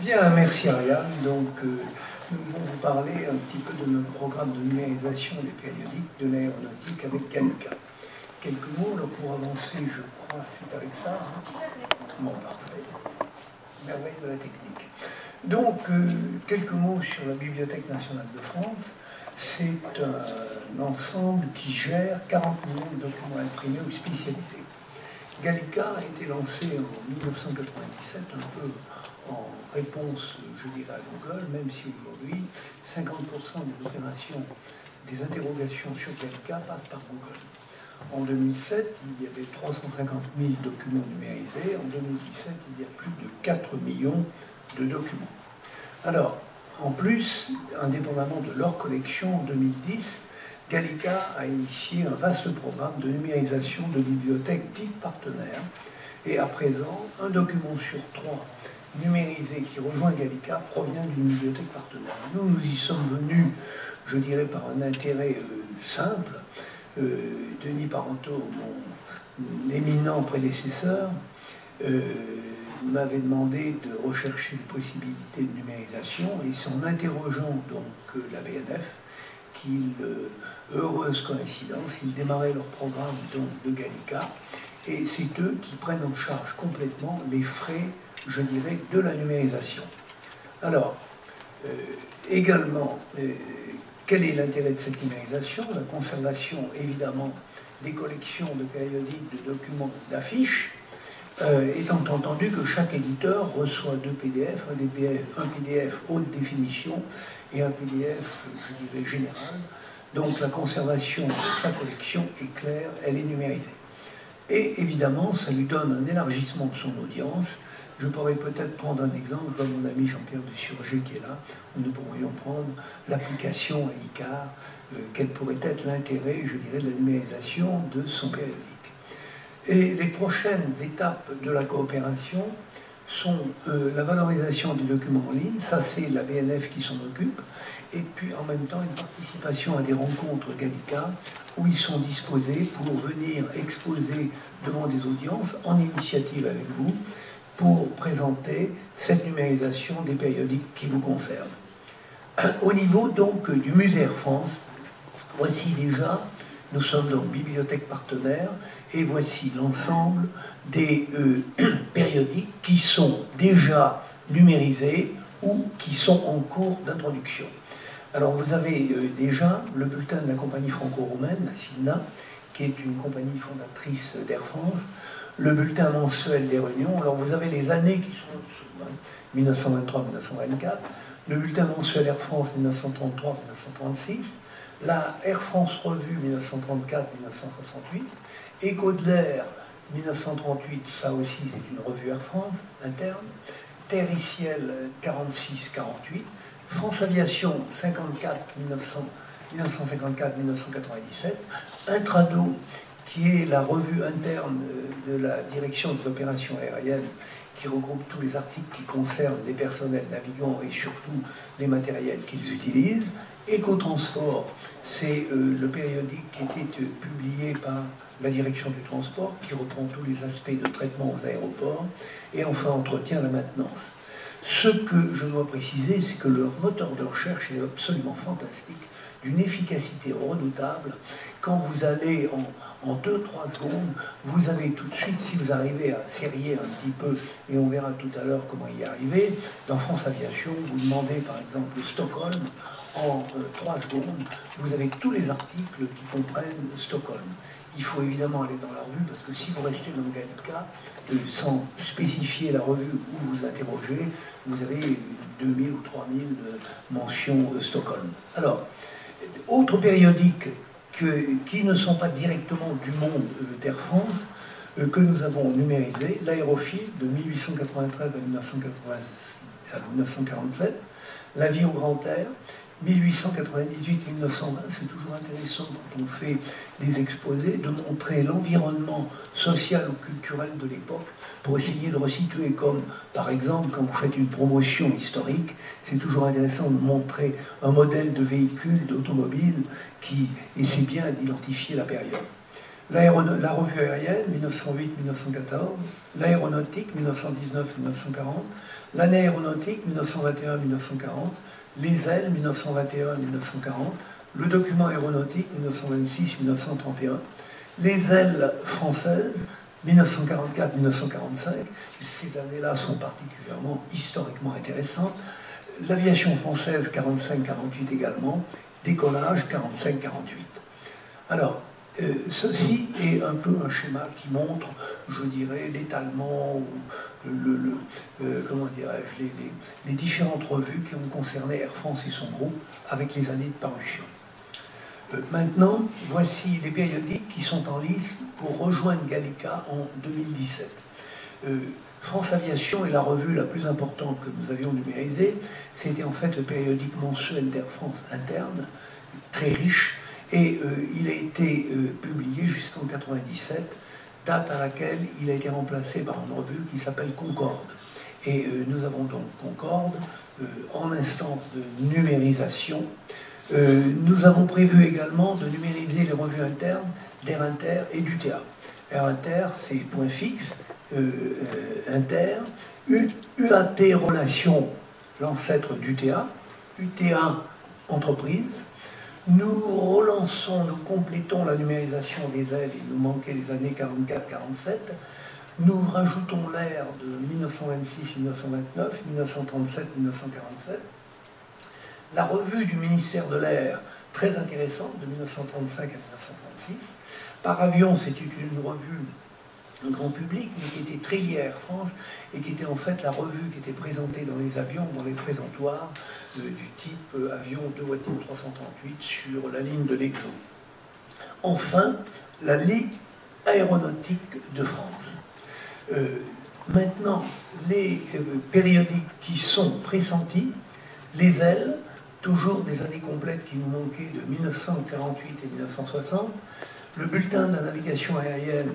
Bien, merci Ariane. Donc, nous allons vous parler un petit peu de notre programme de numérisation des périodiques de l'aéronautique avec Gallica. Quelques mots alors, pour avancer, je crois, c'est avec ça. Bon, parfait. Merveille de la technique. Donc, quelques mots sur la Bibliothèque nationale de France. C'est un ensemble qui gère 40 millions de documents imprimés ou spécialisés. Gallica a été lancé en 1997, un peu en réponse, je dirais, à Google, même si aujourd'hui, 50% des opérations, des interrogations sur Gallica passent par Google. En 2007, il y avait 350 000 documents numérisés. En 2017, il y a plus de 4 millions de documents. Alors, en plus, indépendamment de leur collection, en 2010, Gallica a initié un vaste programme de numérisation de bibliothèques dites partenaires. Et à présent, un document sur 3 numérisé qui rejoint Gallica provient d'une bibliothèque partenaire. Nous y sommes venus, je dirais, par un intérêt simple. Denis Parenteau, mon éminent prédécesseur, m'avait demandé de rechercher des possibilités de numérisation, et c'est en interrogeant donc la BNF qu'il, heureuse coïncidence, ils démarraient leur programme donc, de Gallica, et c'est eux qui prennent en charge complètement les frais, je dirais, de la numérisation. Alors, également, quel est l'intérêt de cette numérisation? La conservation, évidemment, des collections de périodiques, de documents, d'affiches, étant entendu que chaque éditeur reçoit 2 PDF, un PDF haute définition et un PDF, je dirais, général. Donc la conservation de sa collection est claire, elle est numérisée. Et évidemment, ça lui donne un élargissement de son audience. Je pourrais peut-être prendre un exemple, je vois mon ami Jean-Pierre Dusurgé qui est là, où nous pourrions prendre l'application à Icar, quel pourrait être l'intérêt, je dirais, de la numérisation de son périodique. Et les prochaines étapes de la coopération sont la valorisation des documents en ligne, ça c'est la BNF qui s'en occupe, et puis en même temps une participation à des rencontres Gallica où ils sont disposés pour venir exposer devant des audiences en initiative avec vous pour présenter cette numérisation des périodiques qui vous concernent. Au niveau donc du musée Air France, voici déjà, nous sommes donc bibliothèque partenaire, et voici l'ensemble des périodiques qui sont déjà numérisés ou qui sont en cours d'introduction. Alors vous avez déjà le bulletin de la compagnie franco-roumaine, la SINA, qui est une compagnie fondatrice d'Air France, le bulletin mensuel des réunions. Alors vous avez les années qui sont en dessous, 1923-1924, le bulletin mensuel Air France 1933-1936, la Air France Revue 1934-1968, Écho de l'air 1938, ça aussi c'est une revue Air France interne, Terre et Ciel 46-48, France Aviation 1954-1997, Intrado, qui est la revue interne de la direction des opérations aériennes, qui regroupe tous les articles qui concernent les personnels navigants et surtout les matériels qu'ils utilisent. Écotransport, c'est le périodique qui était publié par la direction du transport, qui reprend tous les aspects de traitement aux aéroports, et enfin entretien la maintenance. Ce que je dois préciser, c'est que leur moteur de recherche est absolument fantastique, d'une efficacité redoutable. Quand vous allez en 2-3 secondes, vous avez tout de suite, si vous arrivez à serrer un petit peu, et on verra tout à l'heure comment y arriver, dans France Aviation, vous demandez par exemple Stockholm, en 3 secondes, vous avez tous les articles qui comprennent Stockholm. Il faut évidemment aller dans la revue, parce que si vous restez dans Gallica, sans spécifier la revue où vous interrogez, vous avez 2000 ou 3000 mentions Stockholm. Alors, autres périodiques qui ne sont pas directement du monde d'Air France, que nous avons numérisés, l'Aérophile de 1893 à 1947, La vie au grand air, 1898-1920, c'est toujours intéressant quand on fait des exposés de montrer l'environnement social ou culturel de l'époque pour essayer de resituer, comme par exemple quand vous faites une promotion historique, c'est toujours intéressant de montrer un modèle de véhicule, d'automobile qui essaie bien d'identifier la période. la revue aérienne, 1908-1914, l'aéronautique, 1919-1940, l'année aéronautique, 1921-1940, les ailes, 1921-1940, le document aéronautique, 1926-1931, les ailes françaises, 1944-1945, ces années-là sont particulièrement historiquement intéressantes, l'aviation française, 45-48 également, décollage, 45-48. Alors, ceci est un peu un schéma qui montre, je dirais, l'étalement, comment dirais-je, les différentes revues qui ont concerné Air France et son groupe avec les années de parution. Maintenant, voici les périodiques qui sont en lice pour rejoindre Gallica en 2017. France Aviation est la revue la plus importante que nous avions numérisée. C'était en fait le périodique mensuel d'Air France interne, très riche, et il a été publié jusqu'en 1997, date à laquelle il a été remplacé par une revue qui s'appelle Concorde. Et nous avons donc Concorde en instance de numérisation. Nous avons prévu également de numériser les revues internes d'Air Inter et d'UTA. Air Inter, c'est point fixe, Inter, UAT Relations, l'ancêtre d'UTA, UTA Entreprise. Nous relançons, nous complétons la numérisation des ailes, il nous manquait les années 44-47. Nous rajoutons l'ère de 1926-1929, 1937-1947. La revue du ministère de l'Air, très intéressante, de 1935 à 1936. Par avion, c'était une revue grand public, mais qui était très liée à Air France, et qui était en fait la revue qui était présentée dans les avions, dans les présentoirs, du type avion 2 voitures 338 sur la ligne de l'Exo. Enfin, la Ligue aéronautique de France. Maintenant, les périodiques qui sont pressentis, les ailes, toujours des années complètes qui nous manquaient de 1948 et 1960, le bulletin de la navigation aérienne,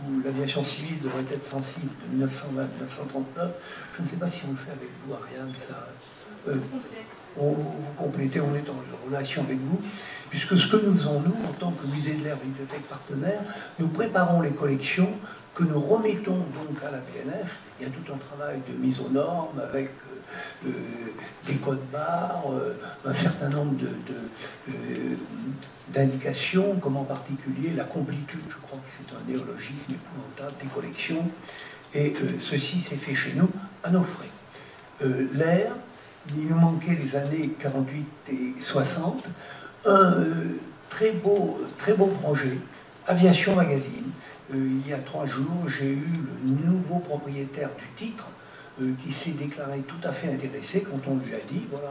où l'aviation civile devrait être sensible, de 1920-1939, je ne sais pas si on le fait avec vous, Ariane, ça... vous complétez, on est en relation avec vous, puisque ce que nous faisons, nous, en tant que musée de l'air, bibliothèque partenaire, nous préparons les collections que nous remettons donc à la BNF. Il y a tout un travail de mise aux normes avec des codes barres, un certain nombre d'indications, comme en particulier la complétude, je crois que c'est un néologisme épouvantable, des collections, et ceci s'est fait chez nous à nos frais. L'air, il nous manquait les années 48 et 60, un très beau projet, Aviation Magazine. Il y a 3 jours, j'ai eu le nouveau propriétaire du titre qui s'est déclaré tout à fait intéressé quand on lui a dit, voilà,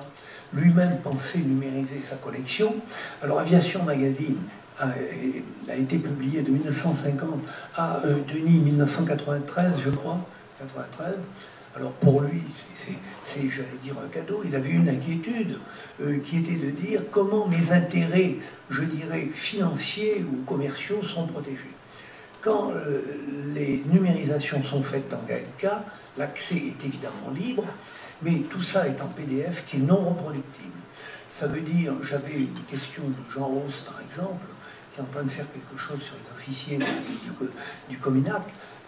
lui-même pensait numériser sa collection. Alors Aviation Magazine a été publié de 1950 à Denis 1993, je crois, 93. Alors pour lui, c'est, j'allais dire, un cadeau. Il avait une inquiétude qui était de dire comment mes intérêts, je dirais, financiers ou commerciaux sont protégés. Quand les numérisations sont faites dans Gallica, l'accès est évidemment libre, mais tout ça est en PDF qui est non reproductible. Ça veut dire, j'avais une question de Jean Rose, par exemple, qui est en train de faire quelque chose sur les officiers du Cominac,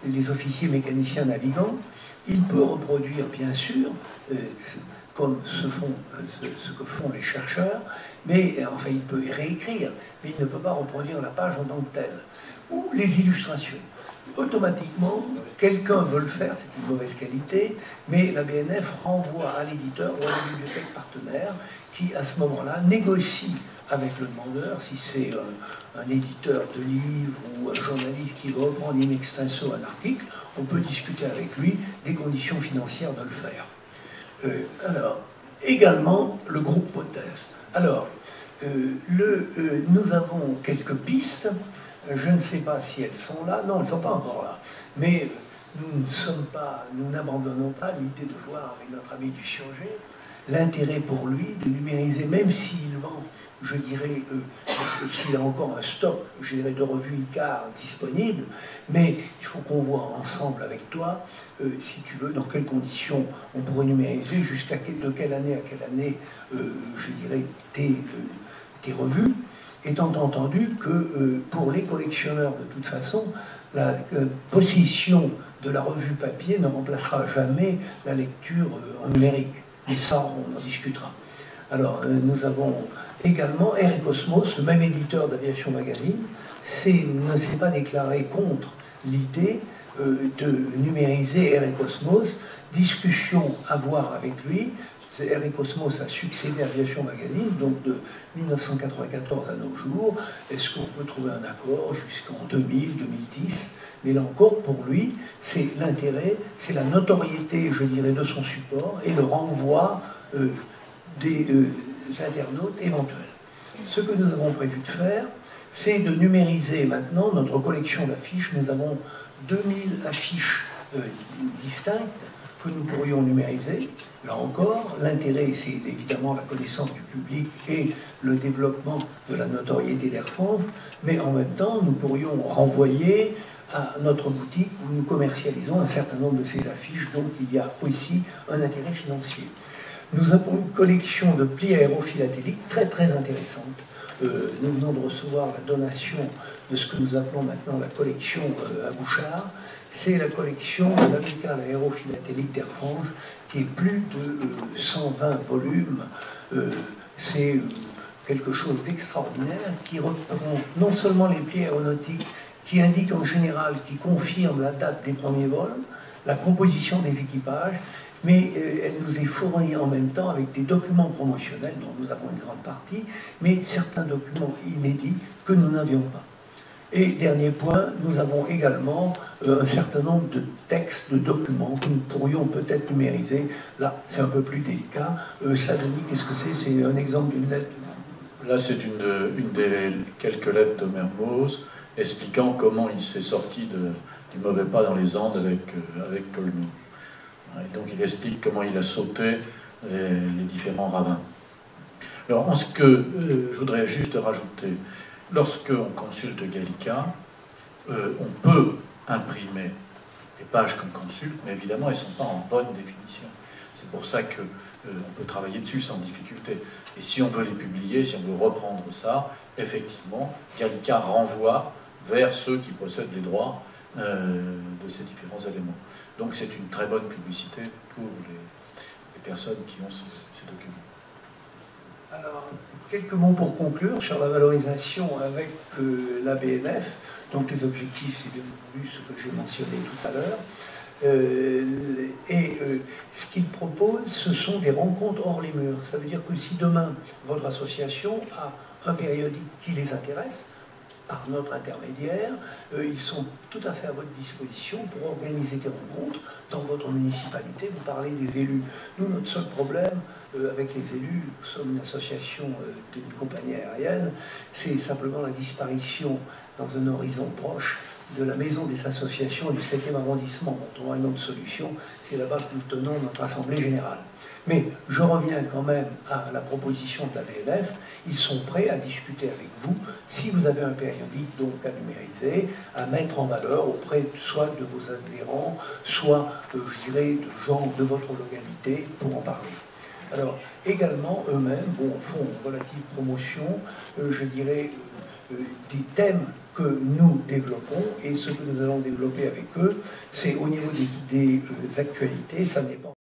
les officiers mécaniciens navigants. Il peut reproduire, bien sûr, comme ce que font les chercheurs, mais enfin, il peut réécrire, mais il ne peut pas reproduire la page en tant que telle. Ou les illustrations. Automatiquement, quelqu'un veut le faire, c'est une mauvaise qualité, mais la BNF renvoie à l'éditeur ou à la bibliothèque partenaire qui, à ce moment-là, négocie avec le demandeur, si c'est un éditeur de livres ou un journaliste qui veut reprendre in extenso un article, on peut discuter avec lui des conditions financières de le faire. Alors, également, le groupe Pothèse. Alors, nous avons quelques pistes. Je ne sais pas si elles sont là. Non, elles ne sont pas encore là. Mais nous n'abandonnons pas l'idée de voir avec notre ami du Chirurgien l'intérêt pour lui de numériser, même s'il vend, je dirais, s'il a encore un stock, je dirais, de revues ICAR disponibles, mais il faut qu'on voit ensemble avec toi, si tu veux, dans quelles conditions on pourrait numériser, de quelle année à quelle année, je dirais, tes revues. étant entendu que pour les collectionneurs, de toute façon, la possession de la revue papier ne remplacera jamais la lecture en numérique. Et ça, on en discutera. Alors, nous avons également Air et Cosmos, le même éditeur d'Aviation Magazine, ne s'est pas déclaré contre l'idée de numériser Air et Cosmos. Discussion à voir avec lui. Air et Cosmos a succédé à Aviation Magazine, donc de 1994 à nos jours. Est-ce qu'on peut trouver un accord jusqu'en 2000, 2010? Mais là encore, pour lui, c'est l'intérêt, c'est la notoriété, je dirais, de son support et le renvoi des internautes éventuels. Ce que nous avons prévu de faire, c'est de numériser maintenant notre collection d'affiches. Nous avons 2000 affiches distinctes que nous pourrions numériser. Là encore, l'intérêt, c'est évidemment la connaissance du public et le développement de la notoriété d'Air France, mais en même temps, nous pourrions renvoyer à notre boutique où nous commercialisons un certain nombre de ces affiches, donc il y a aussi un intérêt financier. Nous avons une collection de plis aérophilatéliques très très intéressante. Nous venons de recevoir la donation de ce que nous appelons maintenant la collection à Bouchard. C'est la collection de l'amicale aérophilatélique d'Air France, qui est plus de 120 volumes. C'est quelque chose d'extraordinaire qui reprend non seulement les plis aéronautiques, qui indiquent en général, qui confirment la date des premiers vols, la composition des équipages, mais elle nous est fournie en même temps avec des documents promotionnels dont nous avons une grande partie, mais certains documents inédits que nous n'avions pas. Et dernier point, nous avons également un certain nombre de textes, de documents que nous pourrions peut-être numériser. Là, c'est un peu plus délicat. Sadonie, qu'est-ce que c'est? C'est un exemple d'une lettre? Là, c'est une des quelques lettres de Mermoz expliquant comment il s'est sorti du mauvais pas dans les Andes avec Colmou. Et donc il explique comment il a sauté les différents ravins. Alors, en ce que je voudrais juste rajouter, lorsqu'on consulte Gallica, on peut imprimer les pages qu'on consulte, mais évidemment elles ne sont pas en bonne définition. C'est pour ça qu'on peut travailler dessus sans difficulté. Et si on veut les publier, si on veut reprendre ça, effectivement, Gallica renvoie vers ceux qui possèdent les droits de ces différents éléments. Donc c'est une très bonne publicité pour les personnes qui ont ces documents. Alors, quelques mots pour conclure sur la valorisation avec la BNF. Donc les objectifs, c'est bien entendu ce que j'ai mentionné tout à l'heure. Ce qu'il propose, ce sont des rencontres hors les murs. Ça veut dire que si demain, votre association a un périodique qui les intéresse, par notre intermédiaire, ils sont tout à fait à votre disposition pour organiser des rencontres dans votre municipalité. Vous parlez des élus. Nous, notre seul problème avec les élus, nous sommes une association d'une compagnie aérienne, c'est simplement la disparition dans un horizon proche de la maison des associations du 7e arrondissement. On trouvera une autre solution, c'est là-bas que nous tenons notre assemblée générale. Mais je reviens quand même à la proposition de la BNF. Ils sont prêts à discuter avec vous, si vous avez un périodique donc à numériser, à mettre en valeur auprès soit de vos adhérents, soit, je dirais, de gens de votre localité pour en parler. Alors, également, eux-mêmes font une relative promotion, je dirais, des thèmes que nous développons, et ce que nous allons développer avec eux, c'est au niveau des actualités, ça n'est pas